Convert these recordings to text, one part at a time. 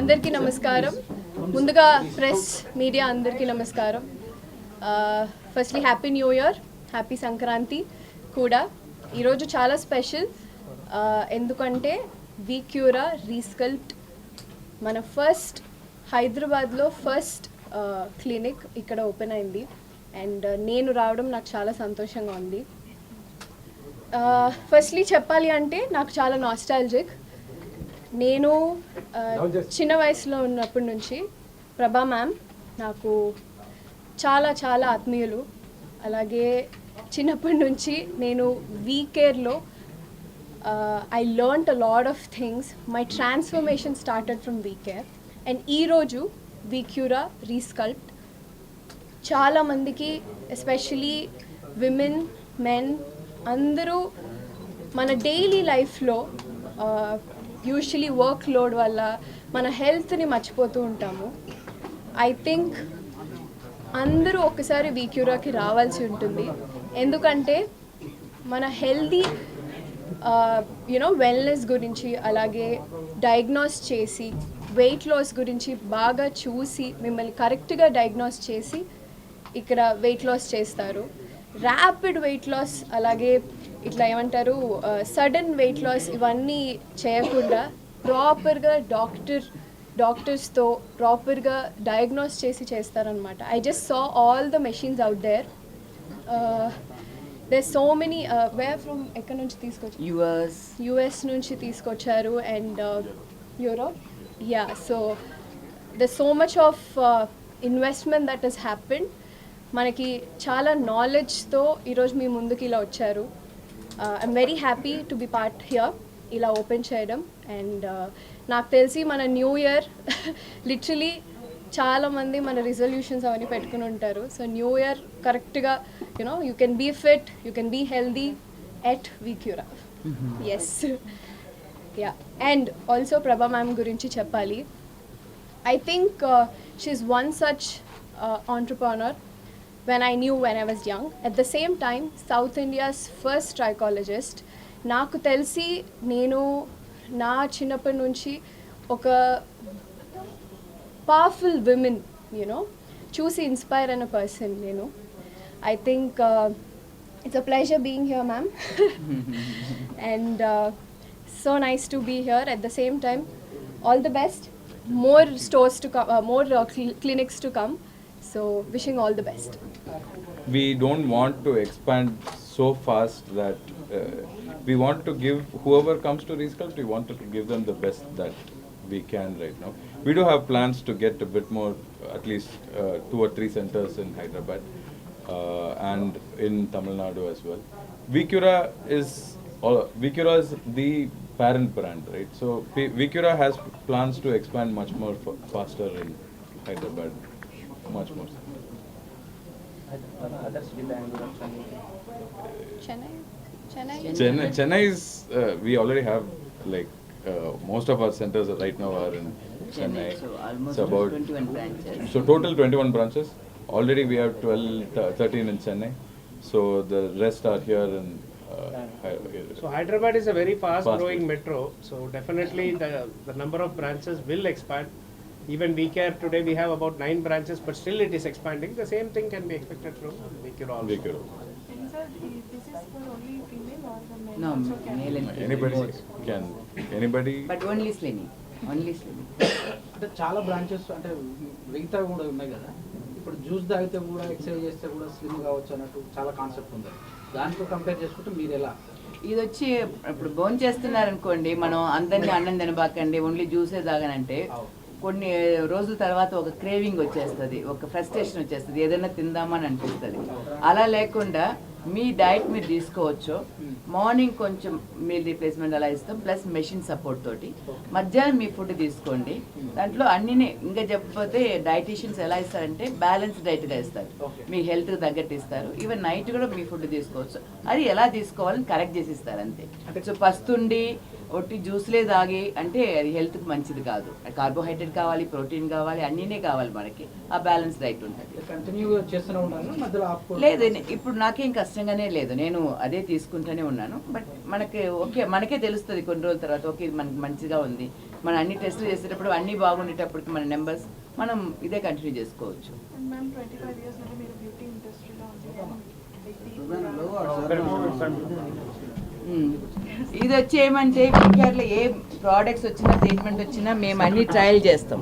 అందరికీ నమస్కారం. ముందుగా ప్రెస్ మీడియా అందరికీ నమస్కారం. Firstly happy new year, happy Sankranti కూడా. ఈరోజు చాలా స్పెషల్, ఎందుకంటే వీక్యూరా రీస్కల్ప్ట్ మన ఫస్ట్ హైదరాబాద్లో ఫస్ట్ క్లినిక్ ఇక్కడ ఓపెన్ అయింది. అండ్ నేను రావడం నాకు చాలా సంతోషంగా ఉంది. ఫస్ట్లీ చెప్పాలి అంటే నాకు చాలా నాస్టాలజిక్. నేను చిన్న వయసులో ఉన్నప్పటి నుంచి ప్రభా మ్యామ్ నాకు చాలా చాలా ఆత్మీయులు. అలాగే చిన్నప్పటి నుంచి నేను వీకేర్లో I learned a lot of things. My transformation started from VCare. And ఈరోజు వీక్యూరా రీస్కల్ప్ట్ చాలామందికి, ఎస్పెషలీ విమెన్, మెన్ అందరూ మన డైలీ లైఫ్లో యూజువలీ వర్క్ లోడ్ వల్ల మన హెల్త్ని మర్చిపోతూ ఉంటాము. ఐ థింక్ అందరూ ఒకసారి వీక్యూరాకి రావాల్సి ఉంటుంది. ఎందుకంటే మన హెల్దీ వెల్నెస్ గురించి, అలాగే డయాగ్నోస్ చేసి వెయిట్ లాస్ గురించి బాగా చూసి మిమ్మల్ని కరెక్ట్గా డయాగ్నోస్ చేసి ఇక్కడ వెయిట్ లాస్ చేస్తారు. ర్యాపిడ్ వెయిట్ లాస్, అలాగే ఇట్లా ఏమంటారు సడన్ వెయిట్ లాస్, ఇవన్నీ చేయకుండా ప్రాపర్గా డాక్టర్స్తో ప్రాపర్గా డయాగ్నోస్ చేసి చేస్తారనమాట. I just saw all the machines out there. There so many. Where from ఎక్కడి నుంచి తీసుకొచ్చారు? యుఎస్ నుంచి తీసుకొచ్చారు. And Europe. Yeah, so there's so much of investment that has happened. మనకి చాలా నాలెడ్జ్తో ఈరోజు మీ ముందుకి ఇలా వచ్చారు. I'm very happy to be part here, ఇలా ఓపెన్ చేయడం. అండ్ నాకు తెలిసి మన న్యూ ఇయర్ లిటరలీ చాలామంది మన రిజల్యూషన్స్ అవన్నీ పెట్టుకుని ఉంటారు. సో న్యూ ఇయర్ కరెక్ట్గా you can be fit, you can be healthy at Vcura. Yes, yeah. And also Prabha ma'am గురించి చెప్పాలి. I think she's one such entrepreneur when I was young. At the same time, South India's first trichologist. నాకు తెలిసి నేను నా చిన్నప్పటి నుంచి ఒక powerful women చూసి ఇన్స్పైర్ అయిన పర్సన్ నేను. I think it's a pleasure being here, ma'am. And so nice to be here. At the same time, all the best. More stores to come, more clinics to come. So wishing all the best. We don't want to expand so fast that we want to give whoever comes to Resculpt, we want to give them the best that we can right now. We do have plans to get a bit more, at least 2 or 3 centers in Hyderabad and in Tamil Nadu as well. Vicura is the parent brand, right? So Vicura has plans to expand much more faster in Hyderabad, much more. Chennai is we already have like most of our centers right now are in Chennai. So almost so about 21 branches. So total 21 branches. Already we have 13 in Chennai. So the rest are here in So Hyderabad is a very fast growing metro, so definitely the number of branches will expand. Even VCare today we have about 9 branches, but still it is expanding. The same thing can be expected from VCare also. VCare. And sir, this is for only female or the male? No, also can male and Anybody. But only slimming. Only slimming. అంటే చాలా branches అంటే మిగతా కూడా ఉన్నాయి కదా. ఇప్పుడు juice తాగితే కూడా ఎక్సర్సైజ్ చేస్తే కూడా స్లిమ్ కావచ్చు అన్నట్టు చాలా కాన్సెప్ట్ ఉంది. దాంతో కంపేర్ చేసుకుంటే మీరు ఎలా? ఇది వచ్చి ఇప్పుడు భోజనం చేస్తున్నారనుకోండి, మనం అందరినీ అన్నం తినబాకండి, ఓన్లీ జ్యూసే తాగనంటే కొన్ని రోజుల తర్వాత ఒక క్రేవింగ్ వచ్చేస్తుంది, ఒక ఫ్రస్ట్రేషన్ వచ్చేస్తుంది, ఏదైనా తిందామని అనిపిస్తుంది. అలా లేకుండా మీ డైట్ మీరు తీసుకోవచ్చు. మార్నింగ్ కొంచెం మీల్ రీప్లేస్మెంట్ అలా ఇస్తాం, ప్లస్ మెషిన్ సపోర్ట్ తోటి. మధ్యాహ్నం మీ ఫుడ్ తీసుకోండి. దాంట్లో అన్నీ ఇంకా చెప్పకపోతే డైటీషియన్స్ ఎలా ఇస్తారంటే బ్యాలెన్స్ డైట్గా ఇస్తారు, మీ హెల్త్కి తగ్గట్టు ఇస్తారు. ఈవెన్ నైట్ కూడా మీ ఫుడ్ తీసుకోవచ్చు. అది ఎలా తీసుకోవాలని కరెక్ట్ చేసి ఇస్తారు అంతే. సో పస్తుండి ఒట్టి జ్యూస్లే తాగి అంటే అది హెల్త్కి మంచిది కాదు. కార్బోహైడ్రేట్ కావాలి, ప్రోటీన్ కావాలి, అన్నీనే కావాలి మనకి. ఆ బ్యాలెన్స్ డైట్ ఉంటుంది. కంటిన్యూ చేస్తూనే ఉండాలి మధ్యలో ఆపుకో లేదు ఇప్పుడు నాకేం కష్టంగానే లేదు, నేను అదే తీసుకుంటూనే ఉన్నాను. బట్ మనకి ఓకే, మనకే తెలుస్తుంది కొన్ని రోజుల తర్వాత ఓకే ఇది మనకి మంచిగా ఉంది. మనం అన్ని టెస్టులు చేసేటప్పుడు అన్నీ బాగుండేటప్పటికి మన నెంబర్స్ మనం ఇదే కంటిన్యూ చేసుకోవచ్చు. And ma'am, 25 years నుండి మీరు బ్యూటీ ఇండస్ట్రీలో ఇది వచ్చి ఏమంటే వీకేర్లో ఏ ప్రోడక్ట్స్ వచ్చినా ట్రీట్మెంట్ వచ్చినా మేము అన్ని ట్రయల్ చేస్తాం,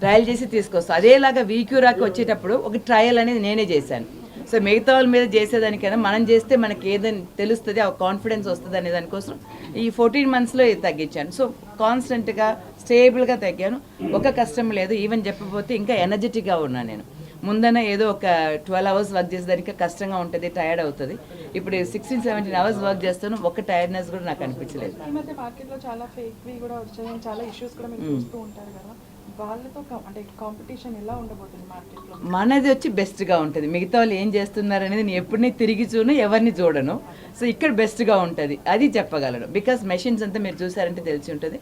ట్రయల్ చేసి తీసుకొస్తాం. అదేలాగా వీక్యూరాకి వచ్చేటప్పుడు ఒక ట్రయల్ అనేది నేనే చేశాను. సో మిగతా వాళ్ళ మీద చేసేదానికైనా మనం చేస్తే మనకి ఏదని తెలుస్తుంది, ఆ కాన్ఫిడెన్స్ వస్తుంది అనే దానికోసం ఈ 14 monthsలో ఇది తగ్గించాను. సో కాన్స్టెంట్గా స్టేబుల్గా తగ్గాను, ఒక కష్టం లేదు. ఈవెన్ చెప్పకపోతే ఇంకా ఎనర్జెటిక్గా ఉన్నాను నేను. ముందన ఏదో ఒక 12 hours వర్క్ చేసేదానికి కష్టంగా ఉంటుంది, టైర్డ్ అవుతుంది. ఇప్పుడు 16-17 hours వర్క్ చేస్తాను, ఒక్క టైర్డ్నెస్ కూడా నాకు అనిపించలేదు. ఈ మధ్య మార్కెట్లో చాలా ఫేక్వి కూడా వచ్చాయి, చాలా ఇష్యూస్ కూడా మీరు చూస్తూ ఉంటారు కదా, వాళ్ళతో అంటే కాంపిటీషన్ ఎలా ఉండబోతుంది మార్కెట్లో? మనది వచ్చి బెస్ట్గా ఉంటుంది. మిగతా వాళ్ళు ఏం చేస్తున్నారు అనేది నేను ఎప్పుడూ తిరిగి చూడను, ఎవరిని చూడను. సో ఇక్కడ బెస్ట్గా ఉంటుంది అది చెప్పగలను. బికాస్ మెషిన్స్ అంతా మీరు చూసారంటే తెలిసి ఉంటుంది,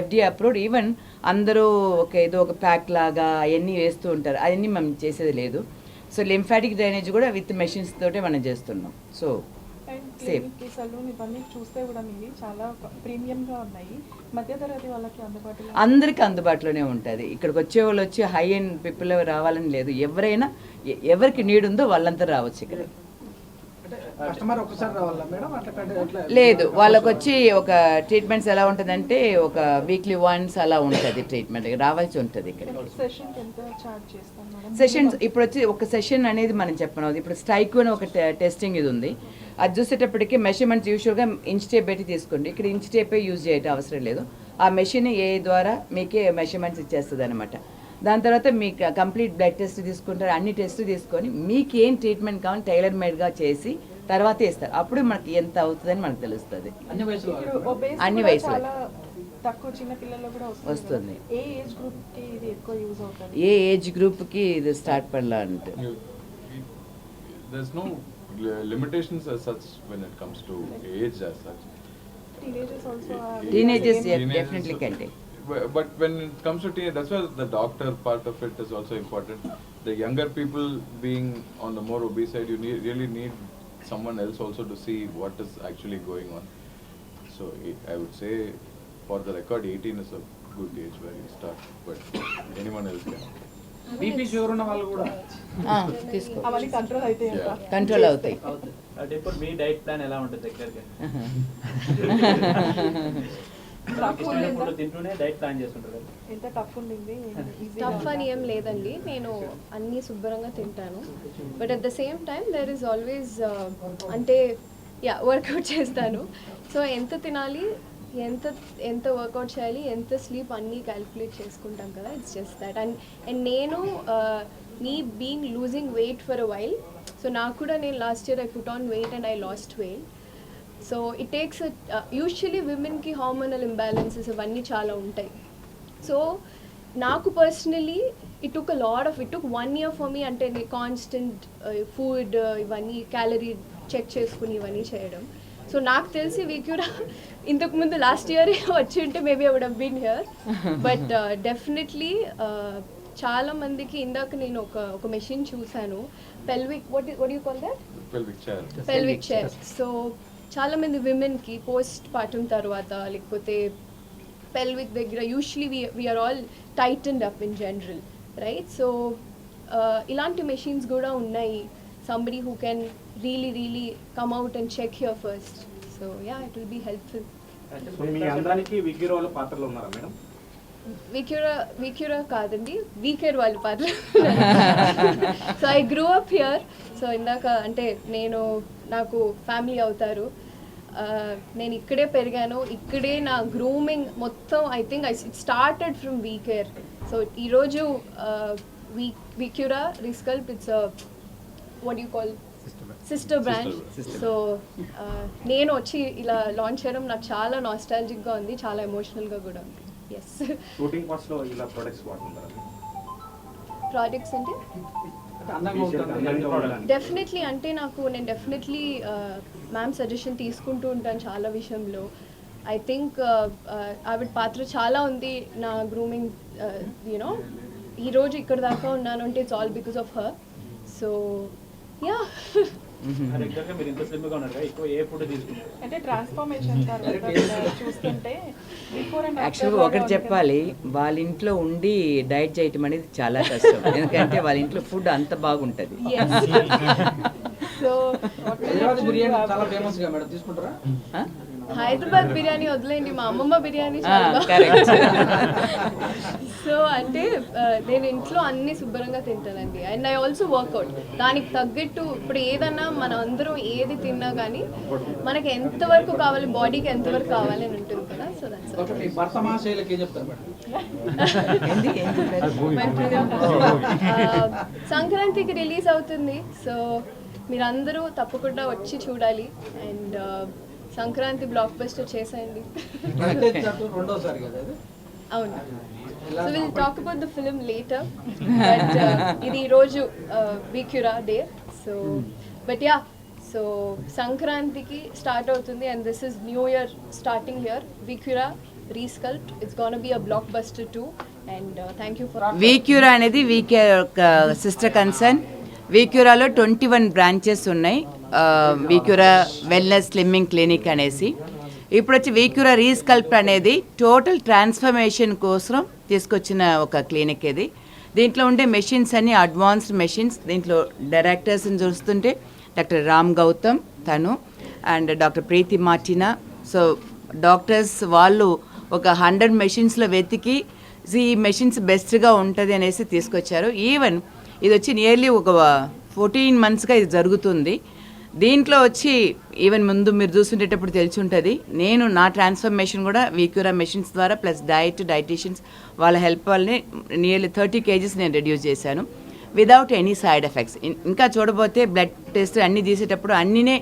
FDA అప్రూవ్డ్. ఈవెన్ అందరూ ఏదో ఒక ప్యాక్ లాగా అవన్నీ వేస్తూ ఉంటారు, అవన్నీ మనం చేసేది లేదు. సో లింఫాటిక్ డ్రైనేజ్ కూడా విత్ మెషిన్స్ తోటే మనం చేస్తున్నాం. So and safe. Clinic salon ఇవన్నీ చూస్తే కూడా మీవి చాలా ప్రీమియంగా ఉన్నాయి. మధ్యతరగతి వాళ్ళకి అందుబాటులో అందరికీ అందుబాటులోనే ఉంటుంది. ఇక్కడికి వచ్చే వాళ్ళు వచ్చి హై అండ్ పీపుల్ రావాలని లేదు, ఎవరైనా ఎవరికి నీడ్ ఉందో వాళ్ళంతా రావచ్చు ఇక్కడ. కస్టమర్ ఒకసారి రావాలా మేడం అట్లా లేదు, వాళ్ళకి వచ్చి ఒక ట్రీట్మెంట్స్ ఎలా ఉంటుందంటే ఒక వీక్లీ వన్స్ అలా ఉంటుంది ట్రీట్మెంట్, రావాల్సి ఉంటుంది ఇక్కడ. సెషన్కి ఎంత ఛార్జ్ చేస్తాం మేడం? సెషన్స్ ఇప్పుడు వచ్చి ఒక సెషన్ అనేది మనం చెప్పను. ఇప్పుడు స్ట్రైక్ అని ఒక టెస్టింగ్ ఇది ఉంది, అది చూసేటప్పటికి మెషర్మెంట్స్ యూజువల్గా ఇంచ్ టేప్ పెట్టి తీసుకోండి. ఇక్కడ ఇంచ్ టేపే యూజ్ చేయటం అవసరం లేదు, ఆ మెషిన్ ఏ ద్వారా మీకే మెషర్మెంట్స్ ఇచ్చేస్తుంది అనమాట. దాని తర్వాత మీకు కంప్లీట్ బ్లడ్ టెస్ట్ తీసుకుంటారు, అన్ని టెస్ట్ తీసుకొని మీకు ఏం ట్రీట్మెంట్ కావాలి టైలర్ మేడ్గా చేసి తర్వాత ఇస్తారు. అప్పుడు మనకి ఎంత అవుతుందని మనకు తెలుస్తుంది. అన్ని వయసులో ఇప్పుడు obese అన్ని కూడా వయసులో. చాలా తక్కువ చిన్న పిల్లల్లో కూడా వస్తుంది. ఏ ఏజ్ గ్రూప్ కి ఇది ఎక్కువ యూజ్ అవుతుంది? ఏ ఏజ్ గ్రూప్కి ఇది స్టార్ట్ పడలా అంటే There's no limitations as such when it comes to age as such. Teenagers also teenagers Teenagers definitely also- కంటే. But when it comes to teenage, that's why the doctor part of it is also important. The younger people being on the more obese side, you really need someone else also to see what is actually going on. So I would say, for the record, 18 is a good age where you start, but anyone else can. BP sugar ఉన్న వాళ్ళు కూడా తీసుకో, అవన్నీ control అయితే Yeah. Control అవుతాయి. అంటే ఇప్పుడు మీ diet plan ఎలా ఉంటుంది దగ్గరగా? టఫ్ ఉండిందా? ఫుడ్ తింటూనే డైట్ ప్లాన్ చేసుకుంటారు కదా? ఎంత టఫ్ ఉండింది? టఫ్ అని ఏం లేదండి, నేను అన్నీ శుభ్రంగా తింటాను. But at the same time there is always అంటే వర్కౌట్ చేస్తాను. సో ఎంత తినాలి, ఎంత వర్కౌట్ చేయాలి, ఎంత స్లీప్ అన్నీ క్యాలిక్యులేట్ చేసుకుంటాం కదా. It's just that. అండ్ నేను me being losing weight for a while, so నాకు కూడా నేను last year I put on weight and I lost weight. So it takes usually విమెన్కి హార్మోనల్ ఇంబ్యాలెన్సెస్ అవన్నీ చాలా ఉంటాయి. సో నాకు personally it took it took 1 year for me, అంటే constant food ఇవన్నీ క్యాలరీ చెక్ చేసుకుని ఇవన్నీ చేయడం. సో నాకు తెలిసి వీక్యూరా ఇంతకుముందు లాస్ట్ ఇయర్ వచ్చి ఉంటే maybe I would have been here. But definitely చాలా మందికి ఇందాక నేను ఒక మెషిన్ చూశాను, pelvic what you call that, Pelvic chair. Pelvic chair. So చాలా మంది విమెన్కి పోస్ట్ పార్టమ్ తర్వాత లేకపోతే పెల్విక్ దగ్గర usually we are all tightened up in general, right? So ఇలాంటి మెషిన్స్ కూడా ఉన్నాయి, somebody who can really come out and check here first. So yeah, it will be helpful. So మీ అందరికి విగ్గిరో వాళ్ళ పాత్రలు ఉన్నారా మేడం? వీక్యూరా కాదండి, వీకేర్ వాళ్ళ పాత్ర. So I grew up here. So ఇందాక అంటే నాకు ఫ్యామిలీ అవుతారు, నేను ఇక్కడే పెరిగాను, ఇక్కడే నా గ్రూమింగ్ మొత్తం I think it started from VCare. So ఈరోజు Vcura resculpt it's what do you call sister brand. So నేను వచ్చి ఇలా లాంచ్ చేయడం నాకు చాలా నాస్టాలజిక్గా ఉంది, చాలా ఎమోషనల్గా కూడా ఉంది. ఎస్. షూటింగ్ కాస్ట్ లో ఇలా ప్రొడక్ట్స్ వాడుతుంటారా? ప్రాజెక్ట్స్ అంటే అందంగా ఉంటారు. డెఫినెట్లీ అంటే నేను డెఫినెట్లీ మ్యామ్ సజెషన్ తీసుకుంటూ ఉంటాను చాలా విషయంలో. ఐ థింక్ ఆవిడ పాత్ర చాలా ఉంది నా గ్రూమింగ్ యూనో ఈరోజు ఇక్కడ దాకా ఉన్నాను అంటే it's all because of her. So yeah రెగ్యులర్గా మీరు ఇంత స్లిమ్గా ఉన్నారు కదా, ఎక్కువ ఏ ఫుడ్ తీసుకుంటారు? అంటే ట్రాన్స్ఫర్మేషన్ తర్వాత చూస్తుంటే బిఫోర్ అండ్ యాక్చువల్గా ఒకటి చెప్పాలి, వాళ్ళ ఇంట్లో ఉండి డైట్ చేయటం అనేది చాలా కష్టం. ఎందుకంటే వాళ్ళ ఇంట్లో ఫుడ్ అంత బాగుంటుంది. సో హైదరాబాద్ బిర్యానీ చాలా ఫేమస్ గా మేడం, తీసుకుంటారా? హైదరాబాద్ బిర్యానీ వదిలేండి, మా అమ్మమ్మ బిర్యానీ కరెక్ట్. సో అంటే నేను ఇంట్లో అన్ని శుభ్రంగా తింటానండి. అండ్ ఐ ఆల్సో వర్కౌట్ దానికి తగ్గట్టు. ఇప్పుడు ఏదన్నా మనం అందరం ఏది తిన్నా కానీ మనకి ఎంతవరకు కావాలి, బాడీకి ఎంతవరకు కావాలి అని ఉంటుంది కదా. సో దట్స్ ఓకే, మీ భర్త మహాశైలకి ఏం చెప్తారు మేడం? సంక్రాంతికి రిలీజ్ అవుతుంది. సో మీరందరూ తప్పకుండా వచ్చి చూడాలి. అండ్ సంక్రాంతి బ్లాక్ బస్టర్ చేసేయండి. రెండోసారి కదా ఇది? అవును. So will talk about the film later. But ఇది ఈరోజు Vcura day. So but yeah, so సంక్రాంతికి స్టార్ట్ అవుతుంది and this is new year starting here. Vcura resculpt, it's gonna be a blockbuster too. And thank you for. Vcura అనేది sister concern. వీక్యూరాలో 21 branches ఉన్నాయి. వీక్యూరా wellness slimming clinic అనేసి. ఇప్పుడు వచ్చి వీక్యూరా రీస్కల్ప్ అనేది total transformation కోసం తీసుకొచ్చిన ఒక క్లినిక్ ఇది. దీంట్లో ఉండే మెషిన్స్ అన్ని అడ్వాన్స్డ్ మెషిన్స్. దీంట్లో డైరెక్టర్స్ని చూస్తుంటే డాక్టర్ రామ్ గౌతమ్ తను and doctor Preethi Martina. So doctors వాళ్ళు ఒక 100 మెషిన్స్లో వెతికి ఈ మెషిన్స్ బెస్ట్గా ఉంటుంది అనేసి తీసుకొచ్చారు. ఈవెన్ ఇది వచ్చి నియర్లీ ఒక 14 monthsగా ఇది జరుగుతుంది. దీంట్లో వచ్చి ఈవెన్ ముందు మీరు చూస్తుండేటప్పుడు తెలిసి ఉంటుంది, నేను నా ట్రాన్స్ఫర్మేషన్ కూడా వీక్యూరా మెషిన్స్ ద్వారా ప్లస్ డైటీషియన్స్ వాళ్ళ హెల్ప్ వల్లనే నియర్లీ 30 kgs నేను రెడ్యూస్ చేశాను విదౌట్ ఎనీ సైడ్ ఎఫెక్ట్స్. ఇంకా చూడబోతే బ్లడ్ టెస్ట్ అన్నీ తీసేటప్పుడు అన్నీనే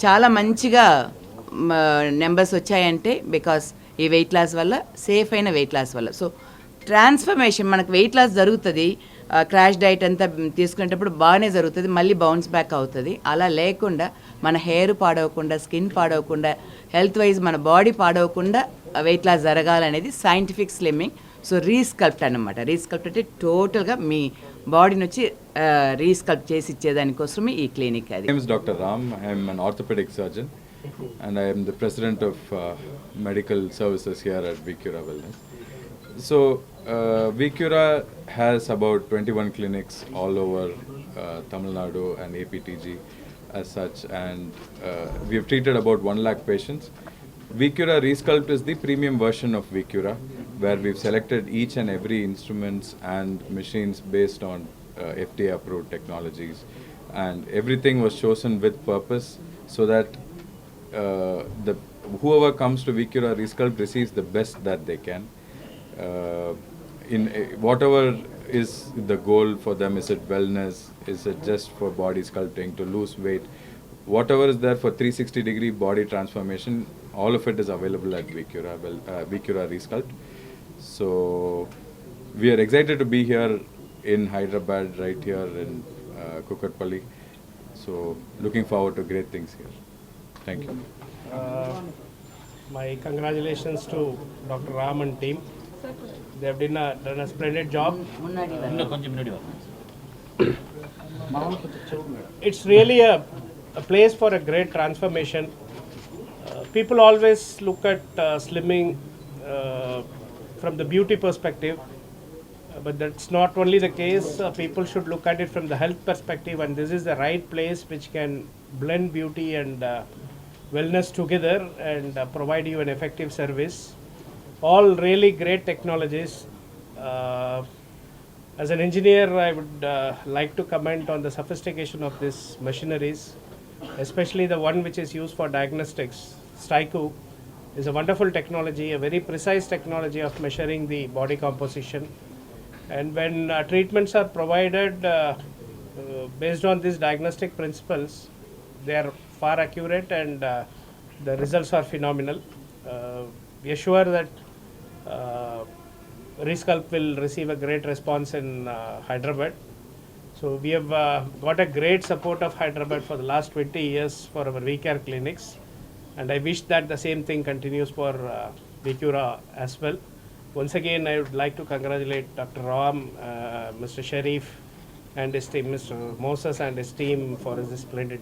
చాలా మంచిగా నెంబర్స్ వచ్చాయంటే బికాస్ ఈ వెయిట్ లాస్ వల్ల, సేఫ్ అయిన వెయిట్ లాస్ వల్ల. సో ట్రాన్స్ఫర్మేషన్ మనకు వెయిట్ లాస్ జరుగుతుంది, క్రాష్ డైట్ అంతా తీసుకునేటప్పుడు బాగానే జరుగుతుంది, మళ్ళీ బౌన్స్ బ్యాక్ అవుతుంది. అలా లేకుండా మన హెయిర్ పాడవకుండా, స్కిన్ పాడవకుండా, హెల్త్ వైజ్ మన బాడీ పాడవకుండా వెయిట్ లాస్ జరగాలనేది సైంటిఫిక్ స్లిమ్మింగ్. సో రీస్కల్ప్ట్ అన్నమాట. రీస్కల్ప్ట్ అంటే టోటల్గా మీ బాడీని వచ్చి రీస్కల్ప్ట్ చేసి ఇచ్చేదానికోసమే ఈ క్లినిక్. అది My name is Dr. Ram. I am an orthopedic surgeon and I am the president of medical services here at Vicura Wellness. So Vicura has about 21 clinics all over Tamil Nadu and APTG as such, and we have treated about 1 lakh patients. Vicura Resculpt is the premium version of Vicura, where we've selected each and every instruments and machines based on FDA approved technologies, and everything was chosen with purpose so that the whoever comes to Vicura Resculpt receives the best that they can. In whatever is the goal for them, is it wellness, is it just for body sculpting, to lose weight, whatever is there for 360-degree body transformation, all of it is available at Vicura Resculpt. So we are excited to be here in Hyderabad, right here in Kukatpalli. So looking forward to great things here. Thank you. My congratulations to Dr. Ram and team. They have done a splendid job. It's really a place for a great transformation. People always look at slimming from the beauty perspective, but that's not only the case. People should look at it from the health perspective, and this is the right place which can blend beauty and wellness together and provide you an effective service. All really great technologies. As an engineer, I would like to comment on the sophistication of these machineries, especially the one which is used for diagnostics. Stryku is a wonderful technology, a very precise technology of measuring the body composition. And when treatments are provided based on these diagnostic principles, they are far accurate and the results are phenomenal. We are sure that Resculpt will receive a great response in Hyderabad. So we have got a great support of Hyderabad for the last 20 years for our VCare clinics. And I wish that the same thing continues for Vicura as well. Once again, I would like to congratulate Dr. Ram, Mr. Sharif, and his team, Mr. Moses and his team for this splendid